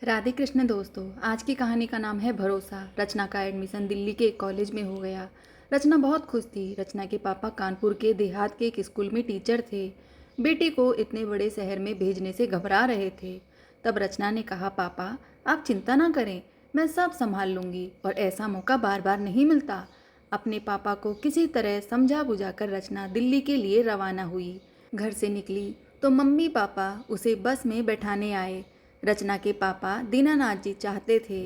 राधे कृष्ण दोस्तों, आज की कहानी का नाम है भरोसा। रचना का एडमिशन दिल्ली के एक कॉलेज में हो गया। रचना बहुत खुश थी। रचना के पापा कानपुर के देहात के एक स्कूल में टीचर थे। बेटी को इतने बड़े शहर में भेजने से घबरा रहे थे। तब रचना ने कहा, पापा आप चिंता ना करें, मैं सब संभाल लूँगी और ऐसा मौका बार बार नहीं मिलता। अपने पापा को किसी तरह समझा बुझाकर रचना दिल्ली के लिए रवाना हुई। घर से निकली तो मम्मी पापा उसे बस में बैठाने आए। रचना के पापा दीनानाथ जी चाहते थे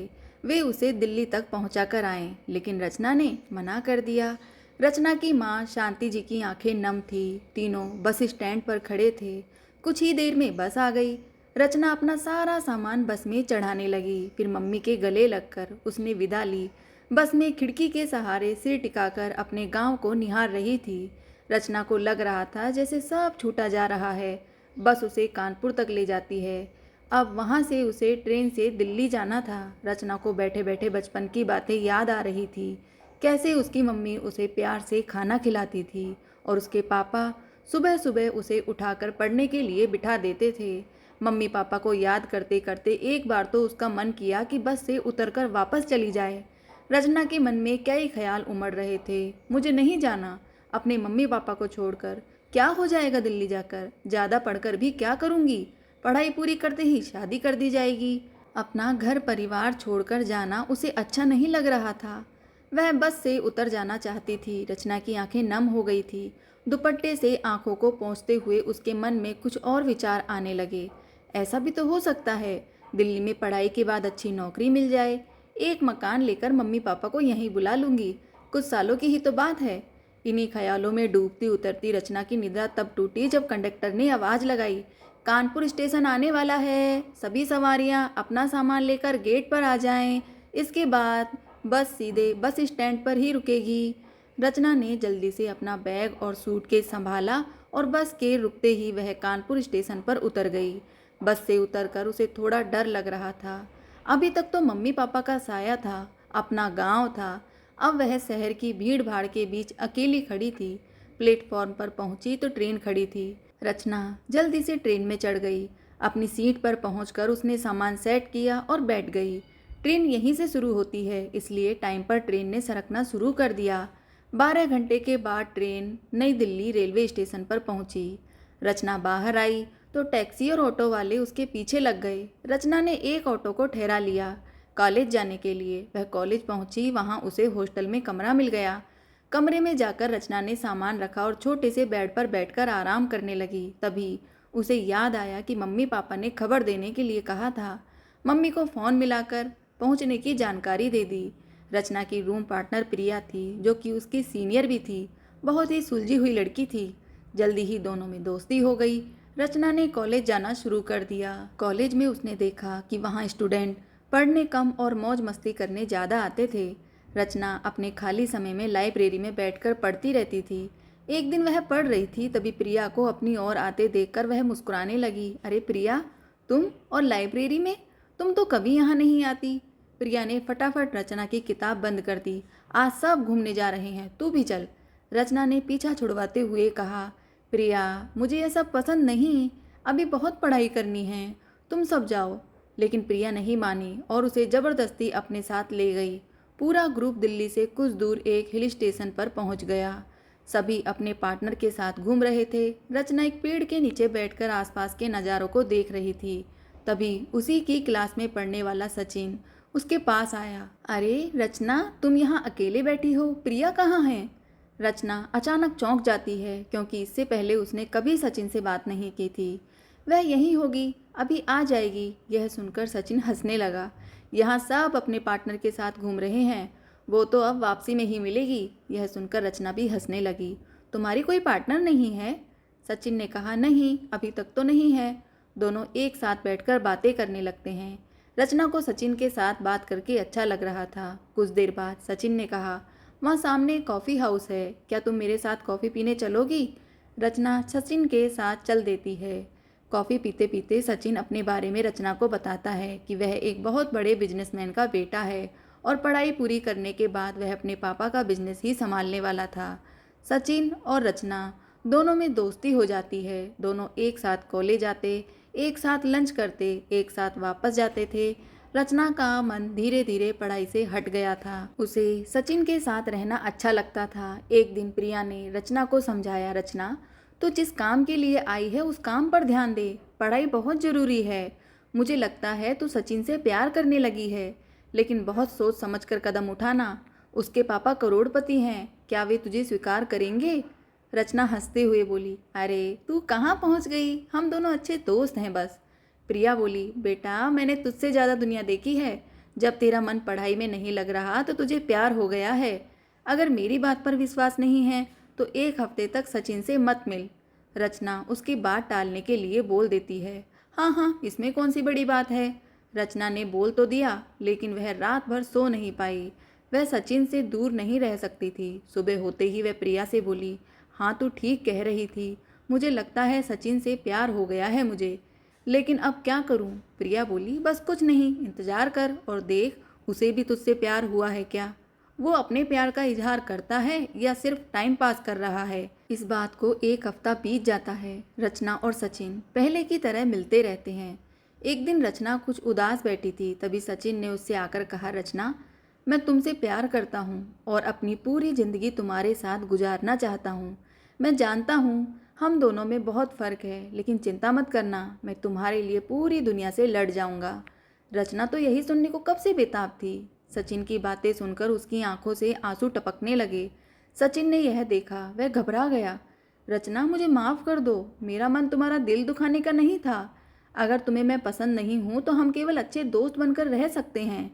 वे उसे दिल्ली तक पहुंचा कर आएं, लेकिन रचना ने मना कर दिया। रचना की माँ शांति जी की आंखें नम थी। तीनों बस स्टैंड पर खड़े थे। कुछ ही देर में बस आ गई। रचना अपना सारा सामान बस में चढ़ाने लगी। फिर मम्मी के गले लगकर उसने विदा ली। बस में खिड़की के सहारे सिर टिकाकर अपने गांव को निहार रही थी। रचना को लग रहा था जैसे सब छूटा जा रहा है। बस उसे कानपुर तक ले जाती है। अब वहाँ से उसे ट्रेन से दिल्ली जाना था। रचना को बैठे बैठे बचपन की बातें याद आ रही थी। कैसे उसकी मम्मी उसे प्यार से खाना खिलाती थी और उसके पापा सुबह सुबह उसे उठाकर पढ़ने के लिए बिठा देते थे। मम्मी पापा को याद करते करते एक बार तो उसका मन किया कि बस से उतरकर वापस चली जाए। रचना के मन में कई ख्याल उमड़ रहे थे। मुझे नहीं जाना, अपने मम्मी पापा को छोड़कर। क्या हो जाएगा दिल्ली जाकर? ज़्यादा पढ़कर भी क्या करूँगी? पढ़ाई पूरी करते ही शादी कर दी जाएगी। अपना घर परिवार छोड़कर जाना उसे अच्छा नहीं लग रहा था। वह बस से उतर जाना चाहती थी। रचना की आंखें नम हो गई थी। दुपट्टे से आंखों को पोंछते हुए उसके मन में कुछ और विचार आने लगे। ऐसा भी तो हो सकता है दिल्ली में पढ़ाई के बाद अच्छी नौकरी मिल जाए। एक मकान लेकर मम्मी पापा को यहीं बुला लूँगी। कुछ सालों की ही तो बात है। इन्हीं ख्यालों में डूबती उतरती रचना की निद्रा तब टूटी जब कंडक्टर ने आवाज़ लगाई, कानपुर स्टेशन आने वाला है, सभी सवारियां अपना सामान लेकर गेट पर आ जाएं। इसके बाद बस सीधे बस स्टैंड पर ही रुकेगी। रचना ने जल्दी से अपना बैग और सूटकेस संभाला और बस के रुकते ही वह कानपुर स्टेशन पर उतर गई। बस से उतरकर उसे थोड़ा डर लग रहा था। अभी तक तो मम्मी पापा का साया था, अपना गांव था। अब वह शहर की भीड़ भाड़ के बीच अकेली खड़ी थी। प्लेटफॉर्म पर पहुंची तो ट्रेन खड़ी थी। रचना जल्दी से ट्रेन में चढ़ गई। अपनी सीट पर पहुंचकर उसने सामान सेट किया और बैठ गई। ट्रेन यहीं से शुरू होती है, इसलिए टाइम पर ट्रेन ने सरकना शुरू कर दिया। 12 घंटे के बाद ट्रेन नई दिल्ली रेलवे स्टेशन पर पहुंची। रचना बाहर आई तो टैक्सी और ऑटो वाले उसके पीछे लग गए। रचना ने एक ऑटो को ठहरा लिया कॉलेज जाने के लिए। वह कॉलेज पहुंची, वहां उसे हॉस्टल में कमरा मिल गया। कमरे में जाकर रचना ने सामान रखा और छोटे से बेड पर बैठकर आराम करने लगी। तभी उसे याद आया कि मम्मी पापा ने खबर देने के लिए कहा था। मम्मी को फ़ोन मिलाकर पहुंचने की जानकारी दे दी। रचना की रूम पार्टनर प्रिया थी, जो कि उसकी सीनियर भी थी। बहुत ही सुलझी हुई लड़की थी। जल्दी ही दोनों में दोस्ती हो गई। रचना ने कॉलेज जाना शुरू कर दिया। कॉलेज में उसने देखा कि वहाँ स्टूडेंट पढ़ने कम और मौज मस्ती करने ज़्यादा आते थे। रचना अपने खाली समय में लाइब्रेरी में बैठकर पढ़ती रहती थी। एक दिन वह पढ़ रही थी, तभी प्रिया को अपनी ओर आते देखकर वह मुस्कुराने लगी। अरे प्रिया, तुम और लाइब्रेरी में? तुम तो कभी यहाँ नहीं आती। प्रिया ने फटाफट रचना की किताब बंद कर दी। आज सब घूमने जा रहे हैं, तू भी चल। रचना ने पीछा छुड़वाते हुए कहा, प्रिया मुझे यह सब पसंद नहीं, अभी बहुत पढ़ाई करनी है, तुम सब जाओ। लेकिन प्रिया नहीं मानी और उसे ज़बरदस्ती अपने साथ ले गई। पूरा ग्रुप दिल्ली से कुछ दूर एक हिल स्टेशन पर पहुंच गया। सभी अपने पार्टनर के साथ घूम रहे थे। रचना एक पेड़ के नीचे बैठकर आसपास के नज़ारों को देख रही थी। तभी उसी की क्लास में पढ़ने वाला सचिन उसके पास आया। अरे रचना, तुम यहाँ अकेले बैठी हो, प्रिया कहाँ है? रचना अचानक चौंक जाती है, क्योंकि इससे पहले उसने कभी सचिन से बात नहीं की थी। वह यहीं होगी, अभी आ जाएगी। यह सुनकर सचिन हंसने लगा। यहाँ सब अपने पार्टनर के साथ घूम रहे हैं, वो तो अब वापसी में ही मिलेगी। यह सुनकर रचना भी हंसने लगी। तुम्हारी कोई पार्टनर नहीं है? सचिन ने कहा, नहीं, अभी तक तो नहीं है। दोनों एक साथ बैठकर बातें करने लगते हैं। रचना को सचिन के साथ बात करके अच्छा लग रहा था। कुछ देर बाद सचिन ने कहा, वहाँ सामने कॉफ़ी हाउस है, क्या तुम मेरे साथ कॉफ़ी पीने चलोगी? रचना सचिन के साथ चल देती है। कॉफ़ी पीते पीते सचिन अपने बारे में रचना को बताता है कि वह एक बहुत बड़े बिजनेसमैन का बेटा है और पढ़ाई पूरी करने के बाद वह अपने पापा का बिजनेस ही संभालने वाला था। सचिन और रचना दोनों में दोस्ती हो जाती है। दोनों एक साथ कॉलेज आते, एक साथ लंच करते, एक साथ वापस जाते थे। रचना का मन धीरे धीरे पढ़ाई से हट गया था। उसे सचिन के साथ रहना अच्छा लगता था। एक दिन प्रिया ने रचना को समझाया, रचना, तो जिस काम के लिए आई है उस काम पर ध्यान दे, पढ़ाई बहुत ज़रूरी है। मुझे लगता है तू सचिन से प्यार करने लगी है, लेकिन बहुत सोच समझ कर कदम उठाना। उसके पापा करोड़पति हैं, क्या वे तुझे स्वीकार करेंगे? रचना हंसते हुए बोली, अरे तू कहाँ पहुँच गई, हम दोनों अच्छे दोस्त हैं बस। प्रिया बोली, बेटा मैंने तुझसे ज़्यादा दुनिया देखी है। जब तेरा मन पढ़ाई में नहीं लग रहा तो तुझे प्यार हो गया है। अगर मेरी बात पर विश्वास नहीं है तो एक हफ्ते तक सचिन से मत मिल। रचना उसकी बात टालने के लिए बोल देती है, हाँ हाँ, इसमें कौन सी बड़ी बात है। रचना ने बोल तो दिया, लेकिन वह रात भर सो नहीं पाई। वह सचिन से दूर नहीं रह सकती थी। सुबह होते ही वह प्रिया से बोली, हाँ तू ठीक कह रही थी, मुझे लगता है सचिन से प्यार हो गया है मुझे, लेकिन अब क्या करूं? प्रिया बोली, बस कुछ नहीं, इंतजार कर और देख, उसे भी तुझसे प्यार हुआ है क्या? वो अपने प्यार का इजहार करता है या सिर्फ टाइम पास कर रहा है? इस बात को एक हफ्ता बीत जाता है। रचना और सचिन पहले की तरह मिलते रहते हैं। एक दिन रचना कुछ उदास बैठी थी, तभी सचिन ने उससे आकर कहा, रचना, मैं तुमसे प्यार करता हूँ और अपनी पूरी जिंदगी तुम्हारे साथ गुजारना चाहता हूँ। मैं जानता हूँ हम दोनों में बहुत फ़र्क है, लेकिन चिंता मत करना, मैं तुम्हारे लिए पूरी दुनिया से लड़ जाऊंगा। रचना तो यही सुनने को कब से बेताब थी। सचिन की बातें सुनकर उसकी आंखों से आंसू टपकने लगे। सचिन ने यह देखा, वह घबरा गया। रचना, मुझे माफ़ कर दो, मेरा मन तुम्हारा दिल दुखाने का नहीं था। अगर तुम्हें मैं पसंद नहीं हूँ तो हम केवल अच्छे दोस्त बनकर रह सकते हैं।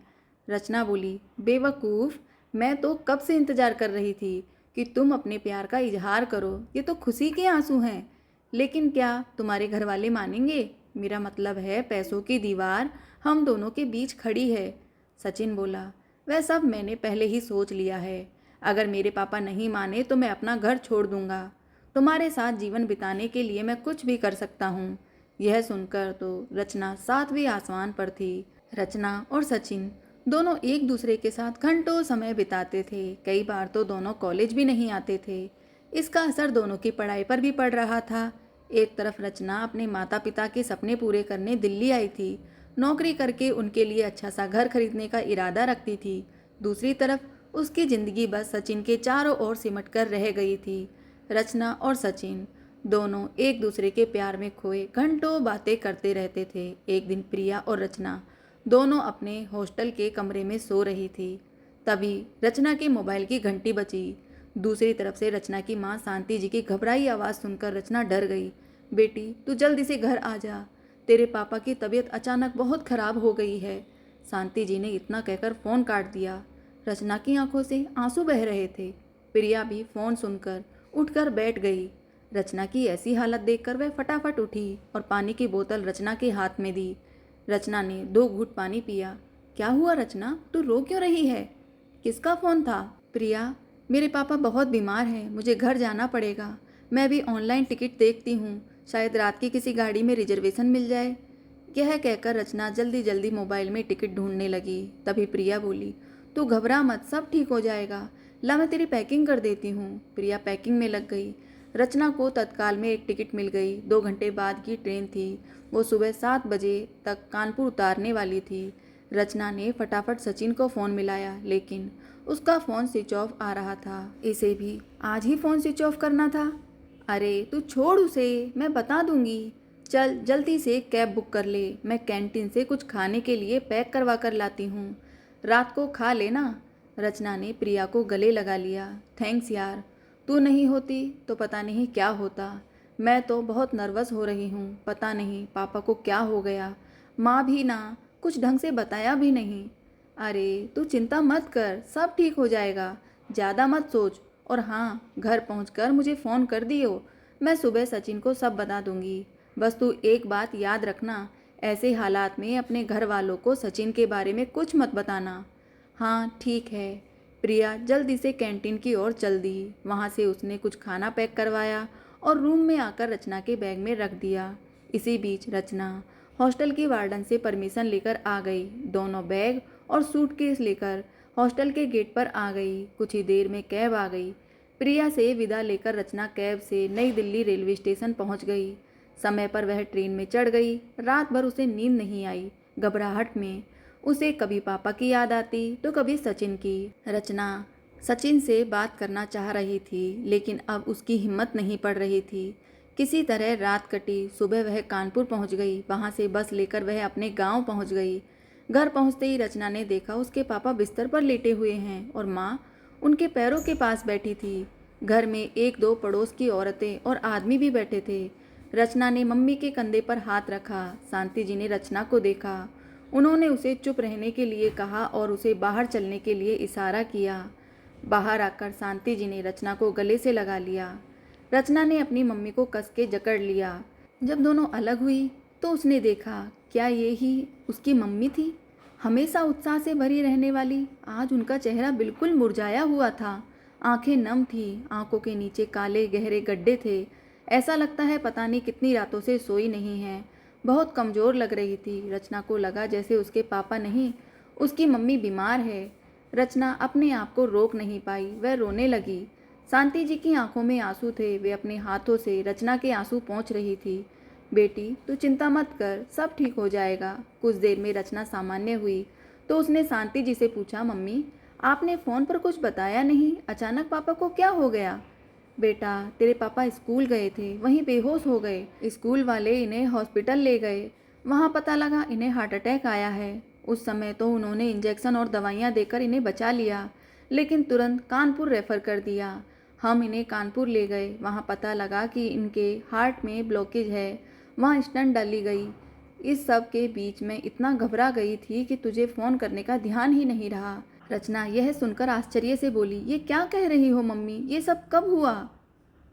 रचना बोली, बेवकूफ़, मैं तो कब से इंतज़ार कर रही थी कि तुम अपने प्यार का इजहार करो। ये तो खुशी के आंसू हैं। लेकिन क्या तुम्हारे घर वाले मानेंगे? मेरा मतलब है, पैसों की दीवार हम दोनों के बीच खड़ी है। सचिन बोला, वह सब मैंने पहले ही सोच लिया है। अगर मेरे पापा नहीं माने तो मैं अपना घर छोड़ दूंगा। तुम्हारे साथ जीवन बिताने के लिए मैं कुछ भी कर सकता हूँ। यह सुनकर तो रचना सातवें आसमान पर थी। रचना और सचिन दोनों एक दूसरे के साथ घंटों समय बिताते थे। कई बार तो दोनों कॉलेज भी नहीं आते थे। इसका असर दोनों की पढ़ाई पर भी पड़ रहा था। एक तरफ रचना अपने माता पिता के सपने पूरे करने दिल्ली आई थी, नौकरी करके उनके लिए अच्छा सा घर खरीदने का इरादा रखती थी। दूसरी तरफ उसकी ज़िंदगी बस सचिन के चारों ओर सिमट कर रह गई थी। रचना और सचिन दोनों एक दूसरे के प्यार में खोए घंटों बातें करते रहते थे। एक दिन प्रिया और रचना दोनों अपने हॉस्टल के कमरे में सो रही थी। तभी रचना के मोबाइल की घंटी बजी। दूसरी तरफ से रचना की माँ शांति जी की घबराई आवाज़ सुनकर रचना डर गई। बेटी, तू जल्दी से घर आ जा, तेरे पापा की तबीयत अचानक बहुत खराब हो गई है। शांति जी ने इतना कहकर फ़ोन काट दिया। रचना की आंखों से आंसू बह रहे थे। प्रिया भी फ़ोन सुनकर उठकर बैठ गई। रचना की ऐसी हालत देखकर वह फटाफट उठी और पानी की बोतल रचना के हाथ में दी। रचना ने 2 घूंट पानी पिया। क्या हुआ रचना, तू रो क्यों रही है? किसका फ़ोन था? प्रिया, मेरे पापा बहुत बीमार हैं, मुझे घर जाना पड़ेगा। मैं अभी ऑनलाइन टिकट देखती हूँ, शायद रात की किसी गाड़ी में रिजर्वेशन मिल जाए। यह कहकर रचना जल्दी जल्दी मोबाइल में टिकट ढूंढने लगी। तभी प्रिया बोली, तू घबरा मत, सब ठीक हो जाएगा। ला, मैं तेरी पैकिंग कर देती हूँ। प्रिया पैकिंग में लग गई। रचना को तत्काल में एक टिकट मिल गई। 2 घंटे बाद की ट्रेन थी। वो सुबह 7 बजे तक कानपुर उतारने वाली थी। रचना ने फटाफट सचिन को फ़ोन मिलाया, लेकिन उसका फ़ोन स्विच ऑफ आ रहा था। इसे भी आज ही फ़ोन स्विच ऑफ करना था। अरे तू छोड़ उसे, मैं बता दूंगी। चल जल्दी से कैब बुक कर ले, मैं कैंटीन से कुछ खाने के लिए पैक करवा कर लाती हूँ, रात को खा लेना। रचना ने प्रिया को गले लगा लिया। थैंक्स यार, तू नहीं होती तो पता नहीं क्या होता। मैं तो बहुत नर्वस हो रही हूँ, पता नहीं पापा को क्या हो गया। माँ भी ना, कुछ ढंग से बताया भी नहीं। अरे तू चिंता मत कर, सब ठीक हो जाएगा, ज़्यादा मत सोच। और हाँ, घर पहुँचकर मुझे फ़ोन कर दियो, मैं सुबह सचिन को सब बता दूँगी। बस तू एक बात याद रखना, ऐसे हालात में अपने घर वालों को सचिन के बारे में कुछ मत बताना। हाँ ठीक है। प्रिया जल्दी से कैंटीन की ओर चल दी। वहाँ से उसने कुछ खाना पैक करवाया और रूम में आकर रचना के बैग में रख दिया। इसी बीच रचना हॉस्टल की वार्डन से परमिशन लेकर आ गई। दोनों बैग और सूटकेस लेकर हॉस्टल के गेट पर आ गई। कुछ ही देर में कैब आ गई। प्रिया से विदा लेकर रचना कैब से नई दिल्ली रेलवे स्टेशन पहुंच गई। समय पर वह ट्रेन में चढ़ गई। रात भर उसे नींद नहीं आई। घबराहट में उसे कभी पापा की याद आती तो कभी सचिन की। रचना सचिन से बात करना चाह रही थी, लेकिन अब उसकी हिम्मत नहीं पड़ रही थी। किसी तरह रात कटी। सुबह वह कानपुर पहुंच गई। वहां से बस लेकर वह अपने गांव पहुंच गई। घर पहुंचते ही रचना ने देखा उसके पापा बिस्तर पर लेटे हुए हैं और माँ उनके पैरों के पास बैठी थी। घर में एक दो पड़ोस की औरतें और आदमी भी बैठे थे। रचना ने मम्मी के कंधे पर हाथ रखा। शांति जी ने रचना को देखा। उन्होंने उसे चुप रहने के लिए कहा और उसे बाहर चलने के लिए इशारा किया। बाहर आकर शांति जी ने रचना को गले से लगा लिया। रचना ने अपनी मम्मी को कस के जकड़ लिया। जब दोनों अलग हुई तो उसने देखा, क्या ये ही उसकी मम्मी थी? हमेशा उत्साह से भरी रहने वाली। आज उनका चेहरा बिल्कुल मुरझाया हुआ था। आंखें नम थी। आंखों के नीचे काले गहरे गड्ढे थे। ऐसा लगता है पता नहीं कितनी रातों से सोई नहीं है। बहुत कमज़ोर लग रही थी। रचना को लगा जैसे उसके पापा नहीं, उसकी मम्मी बीमार है। रचना अपने आप को रोक नहीं पाई। वह रोने लगी। शांति जी की आंखों में आंसू थे। वे अपने हाथों से रचना के आंसू पोंछ रही थी। बेटी, तू चिंता मत कर, सब ठीक हो जाएगा। कुछ देर में रचना सामान्य हुई तो उसने शांति जी से पूछा, मम्मी, आपने फ़ोन पर कुछ बताया नहीं? अचानक पापा को क्या हो गया? बेटा, तेरे पापा स्कूल गए थे, वहीं बेहोश हो गए। स्कूल वाले इन्हें हॉस्पिटल ले गए। वहाँ पता लगा इन्हें हार्ट अटैक आया है। उस समय तो उन्होंने इंजेक्शन और दवाइयाँ देकर इन्हें बचा लिया, लेकिन तुरंत कानपुर रेफ़र कर दिया। हम इन्हें कानपुर ले गए। वहाँ पता लगा कि इनके हार्ट में ब्लॉकेज है। वहाँ स्टंट डाली गई। इस सब के बीच में इतना घबरा गई थी कि तुझे फ़ोन करने का ध्यान ही नहीं रहा। रचना यह सुनकर आश्चर्य से बोली, ये क्या कह रही हो मम्मी? ये सब कब हुआ?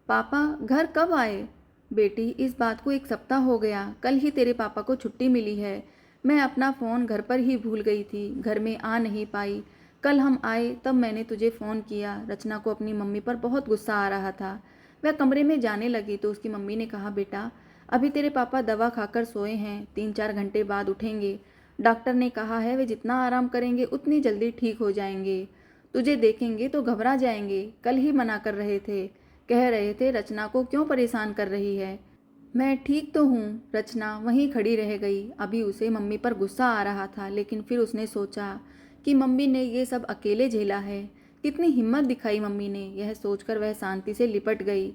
पापा घर कब आए? बेटी, इस बात को 1 सप्ताह हो गया। कल ही तेरे पापा को छुट्टी मिली है। मैं अपना फ़ोन घर पर ही भूल गई थी, घर में आ नहीं पाई। कल हम आए तब मैंने तुझे फ़ोन किया। रचना को अपनी मम्मी पर बहुत गुस्सा आ रहा था। वह कमरे में जाने लगी तो उसकी मम्मी ने कहा, बेटा, अभी तेरे पापा दवा खाकर सोए हैं, 3-4 घंटे बाद उठेंगे। डॉक्टर ने कहा है वे जितना आराम करेंगे उतनी जल्दी ठीक हो जाएंगे। तुझे देखेंगे तो घबरा जाएंगे। कल ही मना कर रहे थे, कह रहे थे रचना को क्यों परेशान कर रही है। मैं ठीक तो हूँ। रचना वहीं खड़ी रह गई। अभी उसे मम्मी पर गुस्सा आ रहा था, लेकिन फिर उसने सोचा कि मम्मी ने ये सब अकेले झेला है। कितनी हिम्मत दिखाई मम्मी ने। यह सोचकर वह शांति से लिपट गई।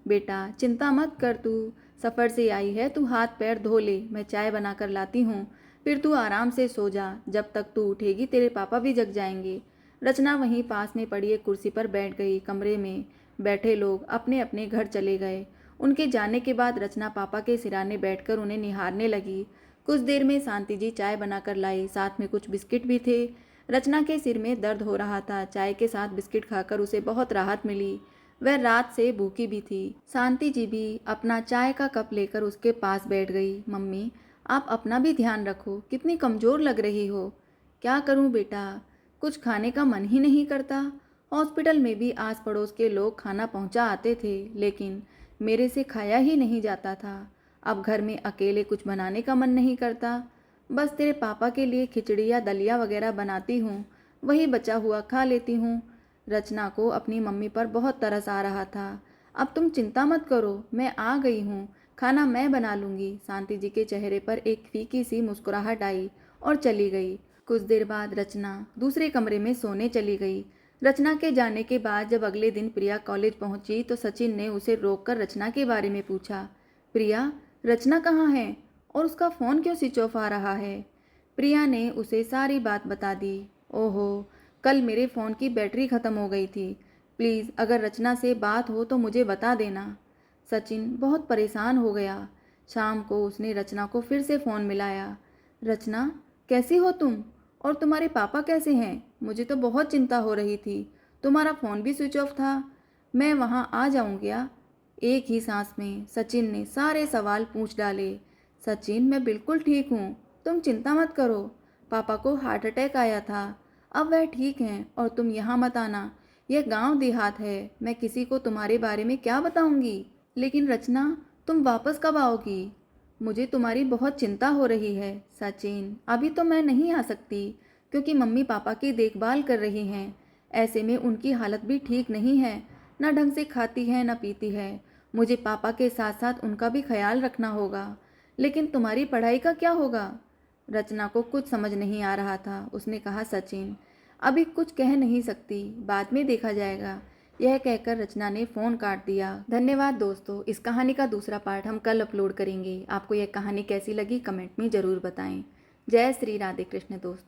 बेटा, चिंता मत कर, तू सफ़र से आई है, तू हाथ पैर धो ले, मैं चाय बना कर लाती हूँ। फिर तू आराम से सो जा। जब तक तू उठेगी तेरे पापा भी जग जाएंगे। रचना वहीं पास में पड़ी एक कुर्सी पर बैठ गई। कमरे में बैठे लोग अपने अपने घर चले गए। उनके जाने के बाद रचना पापा के सिराने बैठकर उन्हें निहारने लगी। कुछ देर में शांति जी चाय बनाकर लाई, साथ में कुछ बिस्किट भी थे। रचना के सिर में दर्द हो रहा था। चाय के साथ बिस्किट खाकर उसे बहुत राहत मिली। वह रात से भूखी भी थी। शांति जी भी अपना चाय का कप लेकर उसके पास बैठ गई। मम्मी, आप अपना भी ध्यान रखो, कितनी कमज़ोर लग रही हो। क्या करूं बेटा, कुछ खाने का मन ही नहीं करता। हॉस्पिटल में भी आस पड़ोस के लोग खाना पहुंचा आते थे, लेकिन मेरे से खाया ही नहीं जाता था। अब घर में अकेले कुछ बनाने का मन नहीं करता। बस तेरे पापा के लिए खिचड़ी या दलिया वगैरह बनाती हूँ, वही बचा हुआ खा लेती हूँ। रचना को अपनी मम्मी पर बहुत तरस आ रहा था। अब तुम चिंता मत करो, मैं आ गई हूँ, खाना मैं बना लूँगी। शांति जी के चेहरे पर एक फीकी सी मुस्कुराहट आई और चली गई। कुछ देर बाद रचना दूसरे कमरे में सोने चली गई। रचना के जाने के बाद जब अगले दिन प्रिया कॉलेज पहुंची तो सचिन ने उसे रोककर रचना के बारे में पूछा, प्रिया, रचना कहाँ है और उसका फ़ोन क्यों स्विच ऑफ आ रहा है? प्रिया ने उसे सारी बात बता दी। ओहो, कल मेरे फ़ोन की बैटरी ख़त्म हो गई थी। प्लीज़ अगर रचना से बात हो तो मुझे बता देना। सचिन बहुत परेशान हो गया। शाम को उसने रचना को फिर से फ़ोन मिलाया। रचना, कैसी हो तुम? और तुम्हारे पापा कैसे हैं? मुझे तो बहुत चिंता हो रही थी। तुम्हारा फ़ोन भी स्विच ऑफ था। मैं वहाँ आ जाऊँ क्या? एक ही सांस में सचिन ने सारे सवाल पूछ डाले। सचिन, मैं बिल्कुल ठीक हूँ, तुम चिंता मत करो। पापा को हार्ट अटैक आया था, अब वह ठीक हैं और तुम यहाँ मत आना। यह गांव देहात है, मैं किसी को तुम्हारे बारे में क्या बताऊंगी? लेकिन रचना, तुम वापस कब आओगी? मुझे तुम्हारी बहुत चिंता हो रही है। सचिन, अभी तो मैं नहीं आ सकती क्योंकि मम्मी पापा की देखभाल कर रही हैं। ऐसे में उनकी हालत भी ठीक नहीं है, न ढंग से खाती है न पीती है। मुझे पापा के साथ साथ उनका भी ख्याल रखना होगा। लेकिन तुम्हारी पढ़ाई का क्या होगा? रचना को कुछ समझ नहीं आ रहा था। उसने कहा, सचिन, अभी कुछ कह नहीं सकती, बाद में देखा जाएगा। यह कहकर रचना ने फ़ोन काट दिया। धन्यवाद दोस्तों। इस कहानी का दूसरा पार्ट हम कल अपलोड करेंगे। आपको यह कहानी कैसी लगी कमेंट में ज़रूर बताएं। जय श्री राधे कृष्ण दोस्तों।